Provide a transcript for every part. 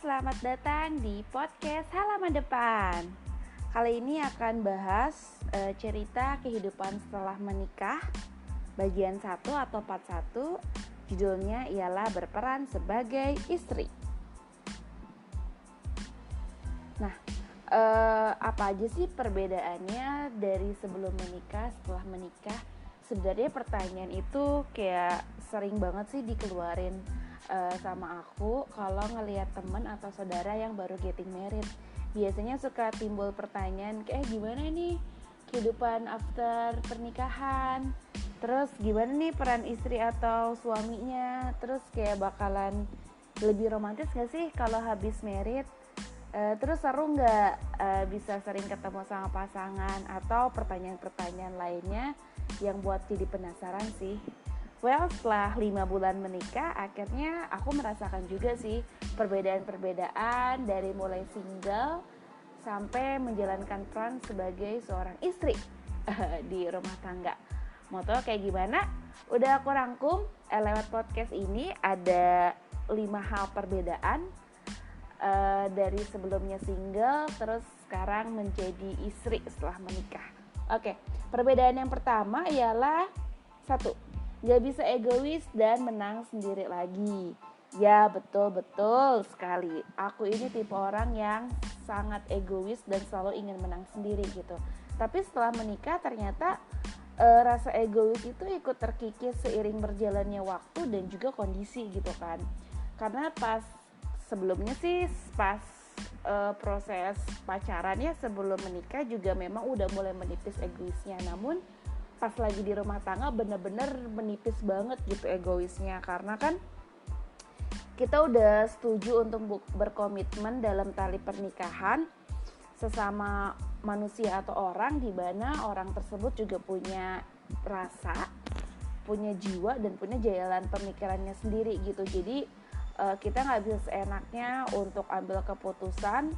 selamat datang di podcast Halaman Depan. Kali ini akan bahas cerita kehidupan setelah menikah bagian 1 atau part 1. Judulnya ialah berperan sebagai istri. Nah, apa aja sih perbedaannya dari sebelum menikah, setelah menikah? Sebenarnya pertanyaan itu kayak sering banget sih dikeluarin sama aku kalau ngelihat temen atau saudara yang baru getting married. Biasanya suka timbul pertanyaan kayak gimana nih kehidupan after pernikahan, terus gimana nih peran istri atau suaminya, terus kayak bakalan lebih romantis gak sih kalau habis married, terus seru gak bisa sering ketemu sama pasangan, atau pertanyaan-pertanyaan lainnya yang buat jadi penasaran sih. Well, setelah 5 bulan menikah, akhirnya aku merasakan juga sih perbedaan-perbedaan dari mulai single sampai menjalankan peran sebagai seorang istri di rumah tangga. Mau tau kayak gimana? Udah aku rangkum lewat podcast ini ada 5 hal perbedaan dari sebelumnya single terus sekarang menjadi istri setelah menikah. Oke, perbedaan yang pertama ialah 1. Gak bisa egois dan menang sendiri lagi. Ya, betul sekali. Aku ini tipe orang yang sangat egois dan selalu ingin menang sendiri gitu. Tapi setelah menikah ternyata rasa egois itu ikut terkikis seiring berjalannya waktu dan juga kondisi gitu kan. Karena sebelumnya sih pas proses pacarannya sebelum menikah juga memang udah mulai menipis egoisnya. Namun pas lagi di rumah tangga bener-bener menipis banget gitu egoisnya, karena kan kita udah setuju untuk berkomitmen dalam tali pernikahan sesama manusia atau orang, di mana orang tersebut juga punya rasa, punya jiwa dan punya jalan pemikirannya sendiri gitu. Jadi kita nggak bisa seenaknya untuk ambil keputusan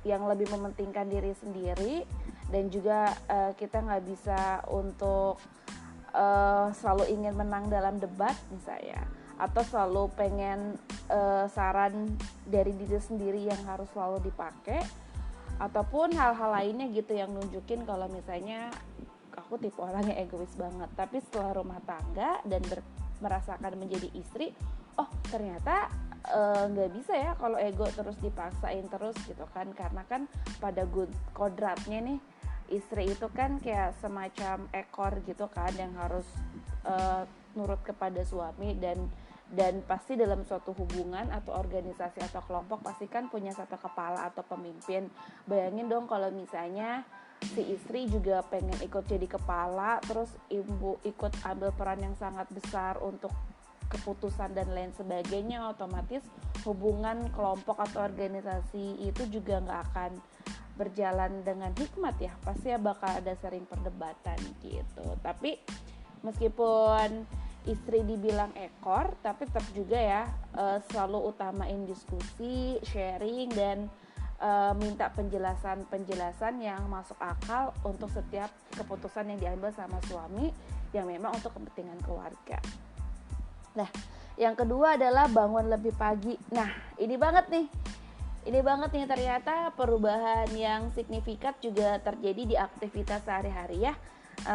yang lebih mementingkan diri sendiri, dan juga kita nggak bisa untuk selalu ingin menang dalam debat misalnya, atau selalu pengen saran dari diri sendiri yang harus selalu dipakai, ataupun hal-hal lainnya gitu yang nunjukin kalau misalnya aku tipe orang yang egois banget. Tapi setelah rumah tangga dan merasakan menjadi istri, oh ternyata nggak bisa ya kalau ego terus dipaksain terus gitu kan, karena kan pada kodratnya nih istri itu kan kayak semacam ekor gitu kan yang harus nurut kepada suami, dan pasti dalam suatu hubungan atau organisasi atau kelompok pasti kan punya satu kepala atau pemimpin. Bayangin dong kalau misalnya si istri juga pengen ikut jadi kepala, terus ibu ikut ambil peran yang sangat besar untuk keputusan dan lain sebagainya, otomatis hubungan kelompok atau organisasi itu juga nggak akan berjalan dengan hikmat ya, pasti ya bakal ada sering perdebatan gitu. Tapi meskipun istri dibilang ekor, tapi tetap juga ya selalu utamain diskusi, sharing, dan minta penjelasan yang masuk akal untuk setiap keputusan yang diambil sama suami yang memang untuk kepentingan keluarga. Nah, yang kedua adalah bangun lebih pagi. Nah, ini banget nih ternyata perubahan yang signifikan juga terjadi di aktivitas sehari-hari ya.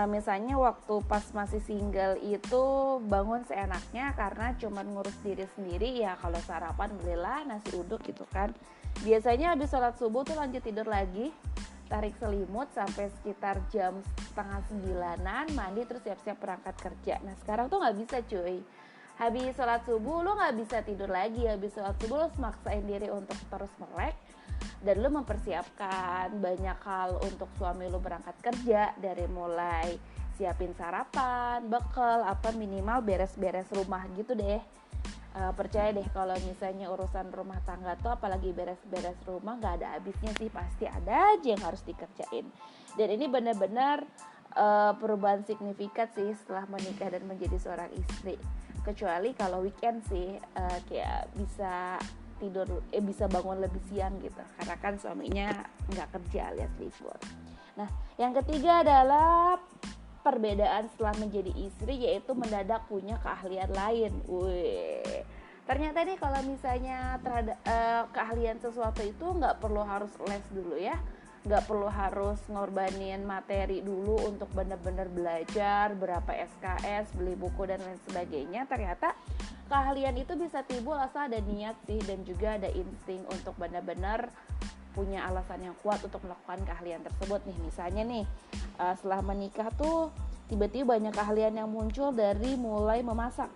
Misalnya waktu pas masih single itu bangun seenaknya karena cuma ngurus diri sendiri ya. Kalau sarapan belilah nasi uduk gitu kan. Biasanya habis sholat subuh tuh lanjut tidur lagi, tarik selimut sampai sekitar jam 8:30, mandi terus siap-siap berangkat kerja. Nah sekarang tuh gak bisa cuy. Habis sholat subuh lo gak bisa tidur lagi. Habis sholat subuh lo maksain diri untuk terus melek, dan lo mempersiapkan banyak hal untuk suami lo berangkat kerja, dari mulai siapin sarapan, bekal, apa minimal beres-beres rumah gitu deh. Percaya deh kalau misalnya urusan rumah tangga tuh apalagi beres-beres rumah gak ada habisnya sih, pasti ada aja yang harus dikerjain. Dan ini benar-benar perubahan signifikan sih setelah menikah dan menjadi seorang istri. Kecuali kalau weekend sih kayak bisa bisa bangun lebih siang gitu, karena kan suaminya nggak kerja alias libur. Nah, yang ketiga adalah perbedaan setelah menjadi istri, yaitu mendadak punya keahlian lain. Ternyata nih kalau misalnya keahlian sesuatu itu nggak perlu harus les dulu ya, nggak perlu harus ngorbanin materi dulu untuk benar-benar belajar berapa SKS, beli buku dan lain sebagainya. Ternyata keahlian itu bisa timbul asal ada niat sih, dan juga ada insting untuk benar-benar punya alasan yang kuat untuk melakukan keahlian tersebut nih. Misalnya nih, setelah menikah tuh tiba-tiba banyak keahlian yang muncul dari mulai memasak.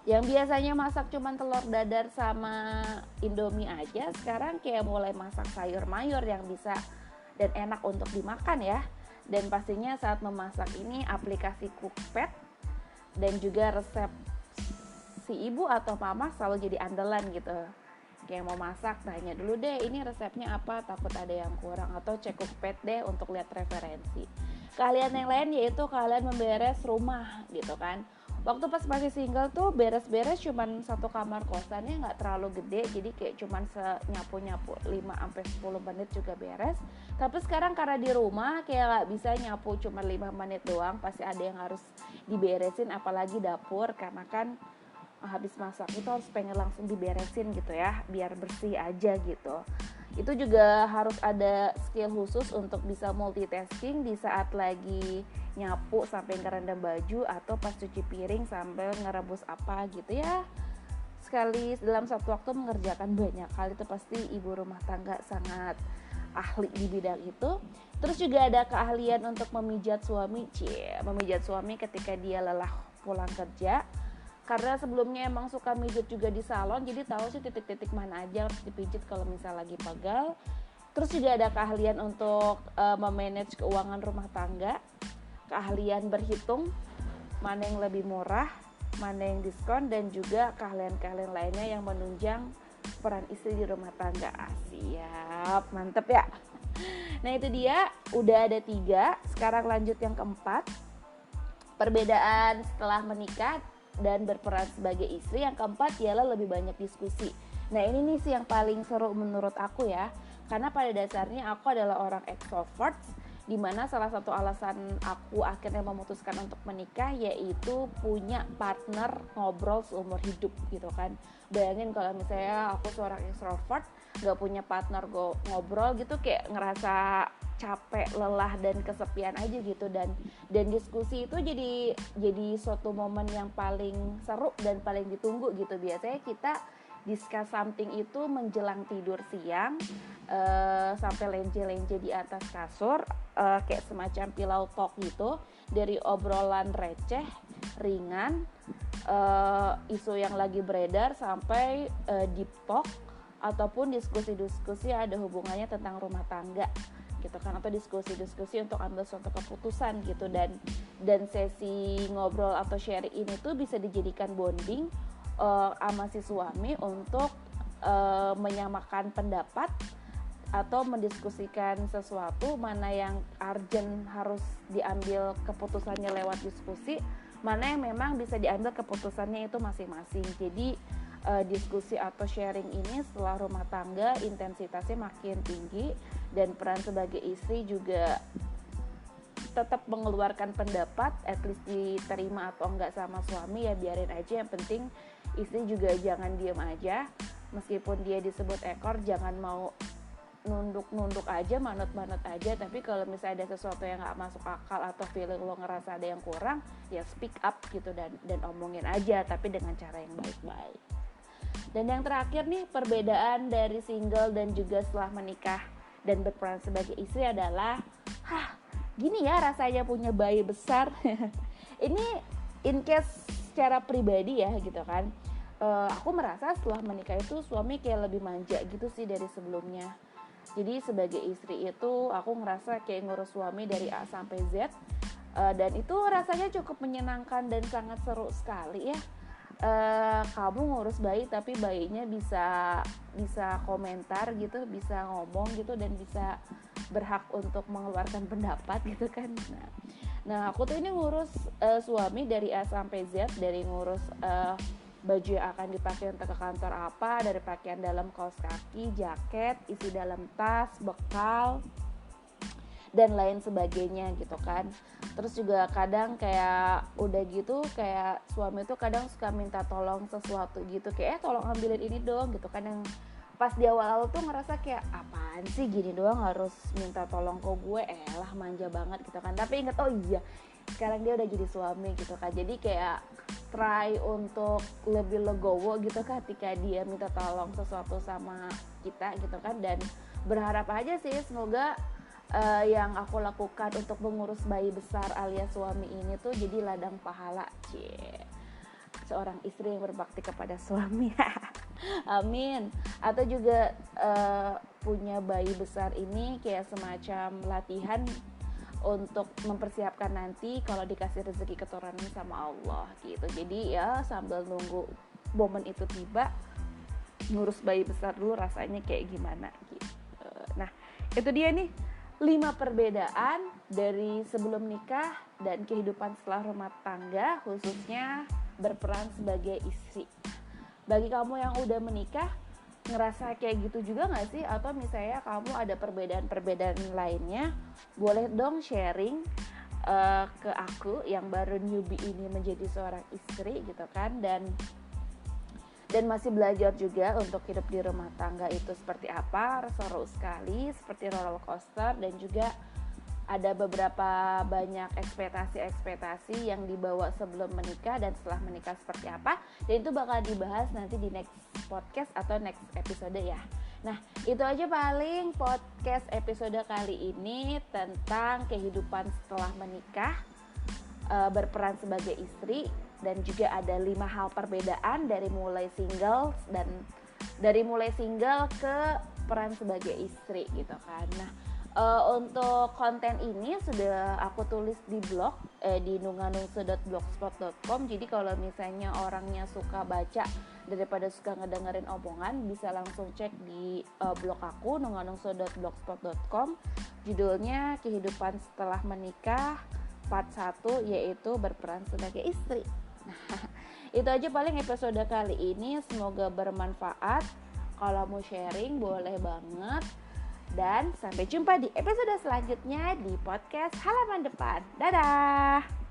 Yang biasanya masak cuman telur dadar sama Indomie aja, sekarang kayak mulai masak sayur mayur yang bisa dan enak untuk dimakan ya. Dan pastinya saat memasak ini aplikasi Cookpad dan juga resep si ibu atau mama selalu jadi andalan gitu. Kayak mau masak, tanya dulu deh ini resepnya apa, takut ada yang kurang, atau cek Cookpad deh untuk lihat referensi. Keahlian yang lain yaitu keahlian memberes rumah gitu kan. Waktu pas masih single tuh beres-beres cuman satu kamar kosannya nggak terlalu gede, jadi kayak cuman nyapu-nyapu 5-10 menit juga beres. Tapi sekarang karena di rumah kayak nggak bisa nyapu cuma 5 menit doang, pasti ada yang harus diberesin, apalagi dapur karena kan habis masak itu harus pengen langsung diberesin gitu ya, biar bersih aja gitu. Itu juga harus ada skill khusus untuk bisa multitasking di saat lagi nyapu sampai ngerendam baju, atau pas cuci piring sambil ngerebus apa gitu ya. Sekali dalam satu waktu mengerjakan banyak hal, itu pasti ibu rumah tangga sangat ahli di bidang itu. Terus juga ada keahlian untuk memijat suami, memijat suami ketika dia lelah pulang kerja. Karena sebelumnya emang suka mijit juga di salon, jadi tahu sih titik-titik mana aja harus dipijit kalau misal lagi pegal. Terus juga ada keahlian untuk memanage keuangan rumah tangga, keahlian berhitung mana yang lebih murah, mana yang diskon, dan juga keahlian-keahlian lainnya yang menunjang peran istri di rumah tangga. Siap, mantep ya. Nah itu dia, udah ada 3. Sekarang lanjut yang keempat, perbedaan setelah menikah dan berperan sebagai istri. Yang keempat ialah lebih banyak diskusi. Nah ini nih sih yang paling seru menurut aku ya, karena pada dasarnya aku adalah orang extrovert, dimana salah satu alasan aku akhirnya memutuskan untuk menikah yaitu punya partner ngobrol seumur hidup gitu kan. Bayangin kalau misalnya aku seorang extrovert gak punya partner ngobrol gitu, kayak ngerasa capek, lelah, dan kesepian aja gitu. Dan diskusi itu jadi suatu momen yang paling seru dan paling ditunggu gitu. Biasanya kita discuss something itu menjelang tidur siang, sampai lenje-lenje di atas kasur, kayak semacam pillow talk gitu, dari obrolan receh, ringan, isu yang lagi beredar, sampai deep talk ataupun diskusi-diskusi ada hubungannya tentang rumah tangga gitu kan, atau diskusi-diskusi untuk ambil suatu keputusan gitu. Dan sesi ngobrol atau sharing ini tuh bisa dijadikan bonding sama si suami untuk menyamakan pendapat atau mendiskusikan sesuatu, mana yang urgent harus diambil keputusannya lewat diskusi, mana yang memang bisa diambil keputusannya itu masing-masing. Jadi diskusi atau sharing ini setelah rumah tangga intensitasnya makin tinggi, dan peran sebagai istri juga tetap mengeluarkan pendapat, at least diterima atau enggak sama suami ya biarin aja, yang penting istri juga jangan diem aja. Meskipun dia disebut ekor, jangan mau nunduk-nunduk aja, manut-manut aja. Tapi kalau misalnya ada sesuatu yang gak masuk akal atau feeling lo ngerasa ada yang kurang, ya speak up gitu, dan omongin aja, tapi dengan cara yang baik-baik. Dan yang terakhir nih, perbedaan dari single dan juga setelah menikah dan berperan sebagai istri adalah, gini ya rasanya punya bayi besar. Ini in case secara pribadi ya gitu kan. Aku merasa setelah menikah itu suami kayak lebih manja gitu sih dari sebelumnya. Jadi sebagai istri itu aku ngerasa kayak ngurus suami dari A sampai Z, dan itu rasanya cukup menyenangkan dan sangat seru sekali ya. Kamu ngurus bayi tapi bayinya bisa komentar gitu, bisa ngomong gitu, dan bisa berhak untuk mengeluarkan pendapat gitu kan. Nah aku tuh ini ngurus suami dari A sampai Z, dari ngurus baju yang akan dipakai untuk ke kantor apa, dari pakaian dalam, kaos kaki, jaket, isi dalam tas, bekal, dan lain sebagainya gitu kan. Terus juga kadang kayak udah gitu kayak suami tuh kadang suka minta tolong sesuatu gitu, kayak tolong ambilin ini dong gitu kan, yang pas di awal-awal tuh ngerasa kayak apaan sih gini doang harus minta tolong ke gue, lah manja banget gitu kan. Tapi inget, oh iya sekarang dia udah jadi suami gitu kan, jadi kayak try untuk lebih legowo gitu ketika dia minta tolong sesuatu sama kita gitu kan. Dan berharap aja sih semoga yang aku lakukan untuk mengurus bayi besar alias suami ini tuh jadi ladang pahala, seorang istri yang berbakti kepada suami. Amin. Atau juga punya bayi besar ini kayak semacam latihan untuk mempersiapkan nanti kalau dikasih rezeki keturunan sama Allah gitu. Jadi ya sambil nunggu momen itu tiba, ngurus bayi besar dulu rasanya kayak gimana gitu. Nah itu dia nih 5 perbedaan dari sebelum nikah dan kehidupan setelah rumah tangga, khususnya berperan sebagai istri. Bagi kamu yang udah menikah, ngerasa kayak gitu juga gak sih? Atau misalnya kamu ada perbedaan-perbedaan lainnya, boleh dong sharing ke aku yang baru newbie ini menjadi seorang istri gitu kan. Dan masih belajar juga untuk hidup di rumah tangga itu seperti apa, seru sekali, seperti roller coaster. Dan juga ada beberapa banyak ekspektasi yang dibawa sebelum menikah dan setelah menikah seperti apa. Dan itu bakal dibahas nanti di next podcast atau next episode ya. Nah itu aja paling podcast episode kali ini tentang kehidupan setelah menikah, berperan sebagai istri. Dan juga ada 5 hal perbedaan dari mulai single ke peran sebagai istri gitu kan. Nah untuk konten ini sudah aku tulis di blog di nunganungse.blogspot.com. Jadi kalau misalnya orangnya suka baca daripada suka ngedengerin omongan, bisa langsung cek di blog aku nunganungse.blogspot.com. Judulnya Kehidupan Setelah Menikah part 1, yaitu berperan sebagai istri. Nah, itu aja paling episode kali ini, semoga bermanfaat. Kalau mau sharing boleh banget. Dan sampai jumpa di episode selanjutnya di podcast halaman depan. Dadah.